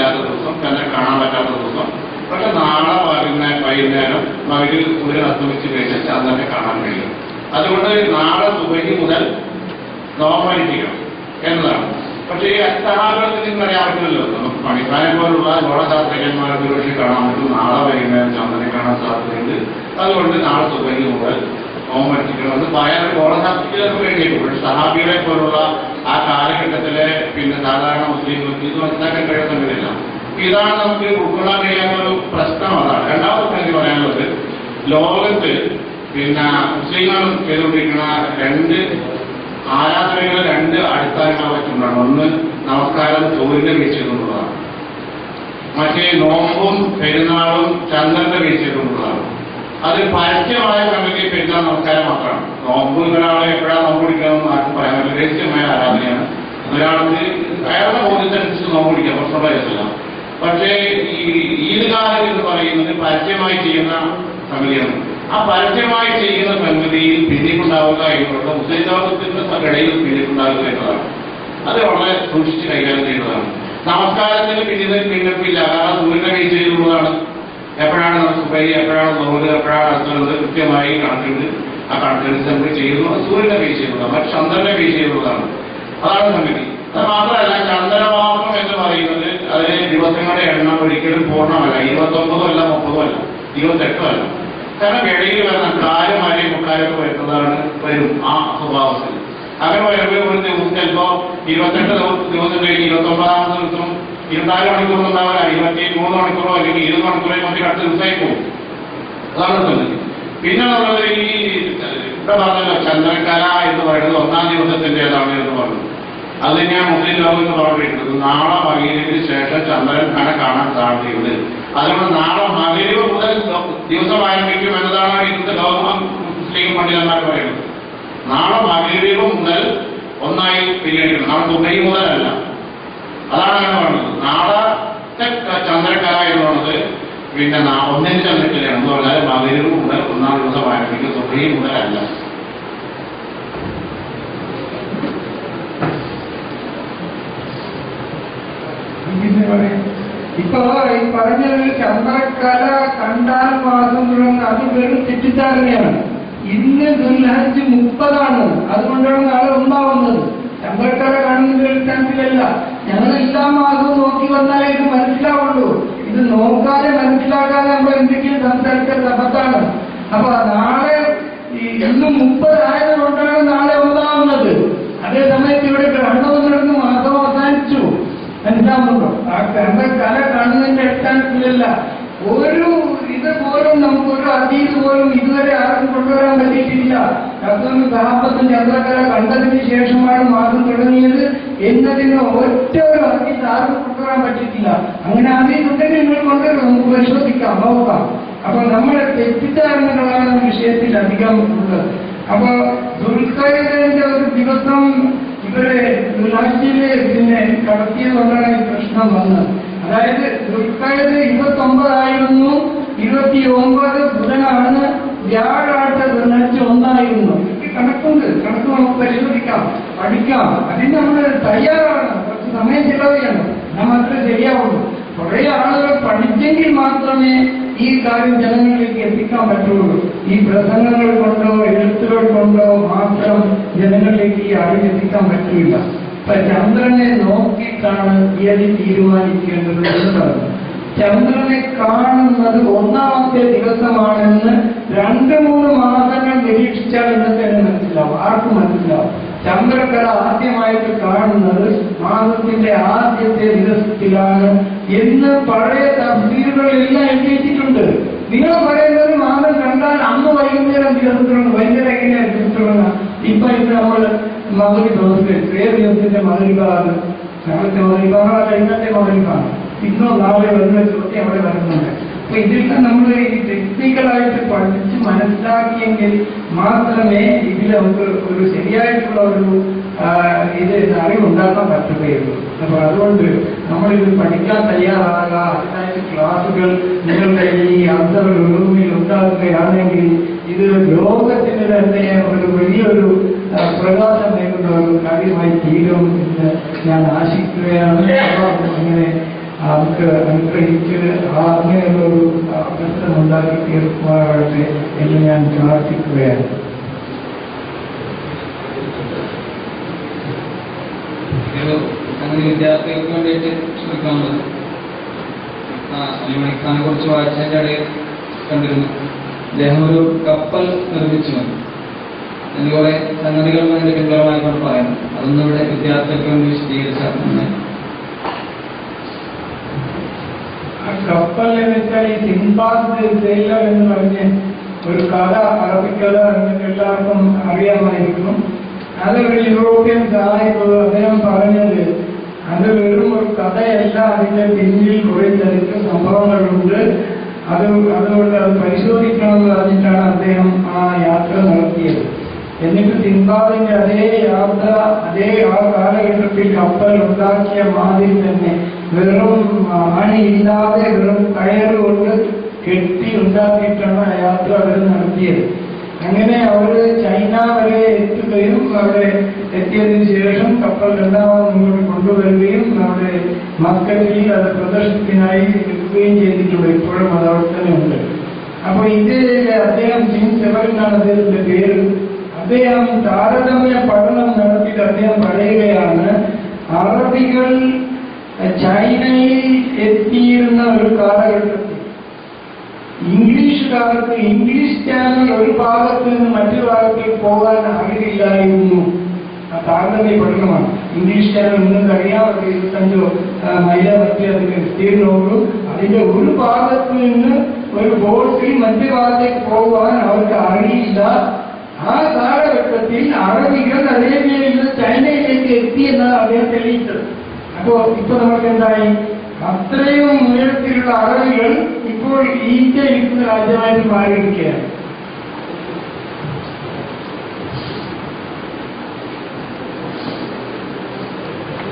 ഇല്ലാത്ത ദിവസം, ചന്ദ്രൻ കാണാൻ പറ്റാത്ത ദിവസം. പക്ഷെ നാളെ വൈകുന്നേരം മകര് സൂര്യൻ അസ്തമിച്ച് കഴിഞ്ഞാൽ ചന്ദ്രനെ കാണാൻ കഴിയും. അതുകൊണ്ട് നാളെ സുബഹി മുതൽ നോമ്പനുഷ്ഠിക്കണം എന്നതാണ്. പക്ഷേ ഈ സഹാബത്തിൽ നിന്ന് അറിയാൻ പറ്റില്ലല്ലോ. നമുക്ക് പണിക്കാരെ പോലുള്ള ഗോളശാസ്ത്രജ്ഞന്മാർക്ക് പക്ഷേ കാണാൻ പറ്റും. നാളെ വൈകുന്നേരം ചന്ദ്രനെ കാണാൻ സാധ്യതയുണ്ട്. അതുകൊണ്ട് നാളെ സുബഹി മുതൽ നോമ്പനുഷ്ഠിക്കണമെന്ന് പറയാൻ ഗോളശാസ്ത്രജ്ഞർക്ക് വേണ്ടിയിട്ടു. പക്ഷെ സഹാബികളെ പോലുള്ള ആ കാലഘട്ടത്തിലെ സാധാരണ മുസ്ലിങ്ങൾക്ക് ഇത് മനസ്സിലാക്കാൻ കഴിയുന്നില്ല. ഇതാണ് നമുക്ക് ഉൾക്കൊള്ളാൻ കഴിയാത്ത ഒരു പ്രശ്നം. അതാണ്. രണ്ടാമത്തെ കാര്യം പറയാനുള്ളത്, ലോകത്ത് മുസ്ലിങ്ങൾ ചെയ്തുകൊണ്ടിരിക്കുന്ന രണ്ട് ആരാധനകൾ രണ്ട് അടിസ്ഥാനങ്ങളെ വെച്ചുകൊണ്ടാണ്. ഒന്ന് നമസ്കാരം സൂര്യന്റെ വീഴ്ചയെന്നുള്ളതാണ്. മറ്റേ നോമ്പും പെരുന്നാളും ചന്ദ്രന്റെ വീഴ്ചയെന്നുള്ളതാണ്. അത് പരസ്യമായ കമ്മിറ്റി പെരുന്നാൾ നമസ്കാരം മാത്രമാണ്. നോമ്പ് ഒരാളെ എപ്പോഴാണ് നോമ്പ് പിടിക്കണമെന്ന് ആർക്കും പറയാൻ പറ്റില്ല. രഹസ്യമായ ആരാധനയാണ്. ഒരാൾക്ക് അയാളുടെ ബോധ്യത്തനുസരിച്ച് നോമ്പ് പിടിക്കാം, പ്രശ്നമുള്ള കേസല്ല. പക്ഷേ ഈ ഈദ്ഗാഹ് എന്ന് പറയുന്നത് പരസ്യമായി ചെയ്യുന്ന സംഗതിയാണ്. ആ പരസ്യമായി ചെയ്യുന്ന സംഗതിയിൽ ഭിന്നിപ്പുണ്ടാവുക എന്നുള്ളത് മുസ്ലിം ലോകത്തിന്റെ ഇടയിൽ ഭിന്നിപ്പുണ്ടാവുക എന്നതാണ്. അത് വളരെ സൂക്ഷിച്ച് കൈകാര്യം ചെയ്യുന്നതാണ്. നമസ്കാരത്തിന് ഭിന്നിപ്പില്ല. കാരണം സൂര്യനെ വീഴ്ച ചെയ്തുള്ളതാണ്. എപ്പോഴാണ് സുബഹി, എപ്പോഴാണ് നോമ്പ്, എപ്പോഴാണ് അസുഖം കൃത്യമായി കണക്കുണ്ട്. ആ കണക്കനുസരിച്ച് നമുക്ക് ചെയ്യുന്നു. സൂര്യനെ വീഴ്ച ചെയ്യുന്നതാണ്, മറ്റ് ചന്ദ്രനെ വീഴ്ച ചെയ്യുന്നതാണ്. അതാണ് സംഗതി. അത് മാത്രമല്ല, ചന്ദ്രമാസം എന്ന് പറയുന്നത് അതിന് ദിവസങ്ങളുടെ എണ്ണം ഒരിക്കലും പൂർണ്ണമല്ല. 29 അല്ല, 30 അല്ല, 28 അല്ല. കാരണം ഇടയിൽ വരുന്ന കാലം അല്ലെ മുക്കാലൊക്കെ വരുന്നതാണ് വരും ആ സ്വഭാവത്തിൽ. അങ്ങനെ വരുമ്പോൾ ഒരു ദിവസം ചിലപ്പോ 28 ദിവസം കഴിഞ്ഞ് 29ാമത്തെ ദിവസം 24 മണിക്കൂർ ഉണ്ടാവില്ല, 23 മണിക്കൂറോ അല്ലെങ്കിൽ 20 മണിക്കൂറോ മറ്റേ അടുത്ത ദിവസമായി പോകും. അതാണ് സംഗതി. പിന്നെ നമ്മളത് ഈ ഇവിടെ പറഞ്ഞല്ലോ ചന്ദ്രക്കല എന്ന് പറയുന്നത് 1-ാം ദിവസത്തിന്റെ ഏതാണ് എന്ന് പറഞ്ഞു. അത് തന്നെയാണ് മുസ്ലിം ലോകത്ത് പറഞ്ഞിട്ടുള്ളത്. നാളെ മഗ്‌രിബിന് ശേഷം ചന്ദ്രൻ കാണാൻ സാധ്യതയുണ്ട്. അതുകൊണ്ട് നാളെ മഗ്‌രിബ് മുതൽ ദിവസം ആരംഭിക്കും എന്നതാണ് ഇന്നത്തെ ലോകം മുസ്ലിം പണ്ഡിതന്മാർ പറയുന്നത്. നാളെ മഗ്‌രിബ് മുതൽ ഒന്നായി പിരിയണം. നാളെ സുബഹി മുതലല്ല. അതാണ് അങ്ങനെ പറയുന്നത്. നാളത്തെ ചന്ദ്രക്കല എന്ന് പറയുന്നത് ഒന്നിന് ചന്ദ്രക്കലയാണ് എന്ന് പറഞ്ഞാൽ മഗ്‌രിബ് മുതൽ 1-ാം ദിവസം ആരംഭിക്കും, സുബഹി മുതലല്ല. ഇപ്പൊ ഈ പറഞ്ഞ ചന്ദ്രക്കല കണ്ടാൽ മാസം തുടങ്ങുന്ന അത് വെറും തെറ്റിദ്ധാരണയാണ്. ഇന്ന് ദുൽഹജ്ജ് 30 അതുകൊണ്ടാണ് നാളെ ഒന്നാവുന്നത്. ചന്ദ്രക്കല കാണുന്നത് അടിസ്ഥാനത്തിലല്ല. ഞങ്ങൾ എല്ലാ മാസവും നോക്കി വന്നാലേ ഇത് മനസ്സിലാവുള്ളൂ. ഇത് നോക്കാതെ മനസ്സിലാക്കാതെ നമ്മൾ എന്തെങ്കിലും സംസാരിച്ച അബദ്ധാണ്. അപ്പൊ നാളെ ഇന്നും 30 ആയതുകൊണ്ടാണ് നാളെ ഒന്നാവുന്നത്. അതേ സമയത്ത് ഇവിടെ ഗ്രഹണവും നടന്നു, മാസം അവസാനിച്ചു. മനസ്സിലാവുന്നുണ്ടോ? ആ ചന്ദ്രക്കല കാണുന്നതിന്റെ അടിസ്ഥാനത്തിലല്ല. ഒരു ഇത് പോലും നമുക്കൊരു ഹദീസ് പോലും ഇതുവരെ ആർക്കും കൊണ്ടുവരാൻ പറ്റിയിട്ടില്ല. റസൂൽ സഹാബത്തും ചന്ദ്രക്കല കണ്ടതിന് ശേഷമാണ് മാസം തുടങ്ങിയത് എന്നതിന് ഒറ്റ ഒരു ഹദീസ് ആർക്കും കൊണ്ടുവരാൻ പറ്റിയിട്ടില്ല. അങ്ങനെ ഹദീസ് ഉണ്ടെങ്കിൽ നിങ്ങൾ കൊണ്ടുവരും, നമുക്ക് പരിശോധിക്കാം, നോക്കാം. അപ്പൊ നമ്മുടെ തെറ്റിദ്ധാരണകളാണ് വിഷയത്തിൽ അധികം ഉള്ളത്. അപ്പൊ ദുൽഖഅദയുടെ ഒരു ദിവസം ഇവരെ ദുൽഹജ്ജില് കടത്തിയതുകൊണ്ടാണ് ഈ പ്രശ്നം വന്നത്. അതായത് ദുൽഖഅദ 29 ആയിരുന്നു, 29 ബുധനാണ്, വ്യാഴാഴ്ച ദുൽഹജ്ജ് 1 കണക്കുണ്ട്. കണക്ക് നമുക്ക് പരിശോധിക്കാം, പഠിക്കാം. അതിന് നമ്മൾ തയ്യാറാണ്. കുറച്ച് സമയം ചെലവഴിക്കണം. എന്നാൽ മാത്രമേ ശരിയാവുള്ളൂ. കുറെ ആളുകൾ പഠിച്ചെങ്കിൽ മാത്രമേ ഈ കാര്യം ജനങ്ങളിലേക്ക് എത്തിക്കാൻ പറ്റുള്ളൂ. ഈ പ്രസംഗങ്ങൾ കൊണ്ടോ എഴുത്തുകൾ കൊണ്ടോ മാത്രം ജനങ്ങളിലേക്ക് ഈ അറിവ് എത്തിക്കാൻ പറ്റില്ല. ഇപ്പൊ ചന്ദ്രനെ നോക്കിയിട്ടാണ് തീയതി തീരുമാനിക്കേണ്ടത് എന്ന് പറഞ്ഞു. ചന്ദ്രനെ കാണുന്നത് 1-ാമത്തെ ദിവസമാണെന്ന് 2-3 മാസങ്ങൾ നിരീക്ഷിച്ചാൽ ഇന്നത്തെ മനസ്സിലാവും. ആർക്കും മനസ്സിലാവും. ചന്ദ്രക്കല ആദ്യമായിട്ട് കാണുന്നത് മാസത്തിന്റെ ആദ്യത്തെ ദിവസത്തിലാണ് എന്ന് പഴയ തഫ്സീറുകളെല്ലാം എഴുതിയിട്ടുണ്ട്. നിങ്ങൾ പറയുന്നത് മാസം കണ്ടാൽ അന്ന് വൈകുന്നേരം ദിവസത്തിലുണ്ട്. വൈകുന്നേരം എങ്ങനെയാണ് ദിവസത്തിലുള്ളത്? ഇപ്പൊ നമ്മൾ മകരി ദിവസത്തിൽ ഏത് ദിവസത്തിന്റെ മകരിഭാഗം? നാളത്തെ മകരിഭാഗമല്ല, ഇന്നത്തെ മകരിഭാഗം. ഇന്നോ നാളെ വരുന്ന ചോദ്യം അവിടെ വരുന്നുണ്ട്. അപ്പൊ ഇതിൽ നമ്മൾ ഈ ടെക്നിക്കലായിട്ട് പഠിച്ച് മനസ്സിലാക്കിയെങ്കിൽ മാത്രമേ ഇതിൽ നമുക്ക് ഒരു ശരിയായിട്ടുള്ള ഒരു ഇത് അറിവുണ്ടാക്കാൻ പറ്റുകയുള്ളൂ. അപ്പൊ അതുകൊണ്ട് നമ്മളിത് പഠിക്കാൻ തയ്യാറാകുക. അതിനായിട്ട് ക്ലാസുകൾ നിങ്ങളുടെ ഈ അന്തർ റൂമിൽ ഉണ്ടാകുകയാണെങ്കിൽ ഇത് ലോകത്തിന് തന്നെ ഒരു വലിയൊരു പ്രകാശം നേടുന്ന ഒരു കാര്യമായി തീരും എന്ന് ഞാൻ ആശിക്കുകയാണ്. അങ്ങനെ നമുക്ക് അനുഗ്രഹിച്ച് അങ്ങനെയുള്ളൊരു അവസരം ഉണ്ടാക്കി തീർക്കുമാറാകട്ടെ എന്ന് ഞാൻ പ്രാർത്ഥിക്കുകയാണ്. അങ്ങനെ വിദ്യാർത്ഥികൾക്ക് വേണ്ടിയിട്ട് ശ്രമിക്കാനുള്ളത് അലിമണിക്കാനെ കുറിച്ച് വായിച്ചതിൻ്റെ ഇടയിൽ കണ്ടിരുന്നു. അദ്ദേഹം ഒരു കപ്പൽ നിർമ്മിച്ചു എന്ന് കുറെ സംഗതികൾ അതിന്റെ പിന്തുണമായിക്കൊണ്ട് പറയുന്നു. അതൊന്നും ഇവിടെ വിദ്യാർത്ഥികൾക്ക് വേണ്ടി വിശദീകരിച്ചാൽ കപ്പൽ എന്ന് വെച്ചാൽ ഈ സിംബാദ് സെയിലർ എന്ന് പറഞ്ഞ് ഒരു കഥ, അറബിക്കഥ നിങ്ങൾക്ക് എല്ലാവർക്കും അറിയാമായിരിക്കും. അതൊരു യൂറോപ്യൻ സാഹിബ് അദ്ദേഹം പറഞ്ഞത് അത് വെറും ഒരു കഥയല്ല, അതിന്റെ പിന്നിൽ കുറെ ചരിത്ര സംഭവങ്ങളുണ്ട്. അതുകൊണ്ട് അത് പരിശോധിക്കണമെന്ന് പറഞ്ഞിട്ടാണ് അദ്ദേഹം ആ യാത്ര നടത്തിയത്. എന്നിട്ട് സിംബാദിന്റെ അതേ യാത്ര, ആ കാലഘട്ടത്തിൽ കപ്പൽ ഉണ്ടാക്കിയ മാതിരി തന്നെ വെറും ആണിയില്ലാതെ വെറും കയറുകൊണ്ട് കെട്ടി ഉണ്ടാക്കിയിട്ടാണ് ആ യാത്ര അവർ നടത്തിയത്. അങ്ങനെ അവർ ചൈന വരെ എത്തുകയും അവിടെ എത്തിയതിനു ശേഷം കപ്പൽ രണ്ടാമത് മുന്നോട്ട് കൊണ്ടുവരികയും അവിടെ മസ്കറ്റിൽ അത് പ്രദർശനത്തിനായി എടുക്കുകയും ചെയ്തിട്ടുണ്ട്. ഇപ്പോഴും അത് അവിടെ തന്നെ ഉണ്ട്. അപ്പൊ ഇന്ത്യയിലെ അദ്ദേഹം ജിൻസ് എവറിനാണ് അദ്ദേഹത്തിന്റെ പേര്. അദ്ദേഹം താരതമ്യ പഠനം നടത്തിയിട്ട് അദ്ദേഹം പറയുകയാണ്, അറബികൾ ചൈനയിൽ എത്തിയിരുന്ന ഒരു കാലഘട്ടത്തിൽ ഇംഗ്ലീഷുകാർക്ക് ഇംഗ്ലീഷ് ചാനൽ ഒരു ഭാഗത്ത് നിന്ന് മറ്റു ഭാഗത്തേക്ക് പോകാൻ അറിയില്ലായിരുന്നു. താരതമ്യ പഠനമാണ്. ഇംഗ്ലീഷ് ചാനൽ നിങ്ങൾക്ക് അറിയാം, 25 മൈല മറ്റേ അതിന് വിസ്തീർണമുള്ളൂ. അതിന്റെ ഒരു ഭാഗത്ത് നിന്ന് ഒരു ബോട്ടിൽ മറ്റു ഭാഗത്തേക്ക് പോകാൻ അവർക്ക് അറിയില്ല. ആ കാലഘട്ടത്തിൽ അറബികൾ അറേബ്യയിൽ നിന്ന് ചൈനയിലേക്ക് എത്തിയെന്നാണ് അദ്ദേഹം തെളിയിച്ചത്. അപ്പോ ഇപ്പൊ നമുക്ക് എന്തായി, അത്രയും ഉയരത്തിലുള്ള അറബികൾ ഇപ്പോൾ ഇന്ത്യ ഇരിക്കുന്ന രാജ്യമായിട്ട് മാറിയിരിക്കുകയാണ്.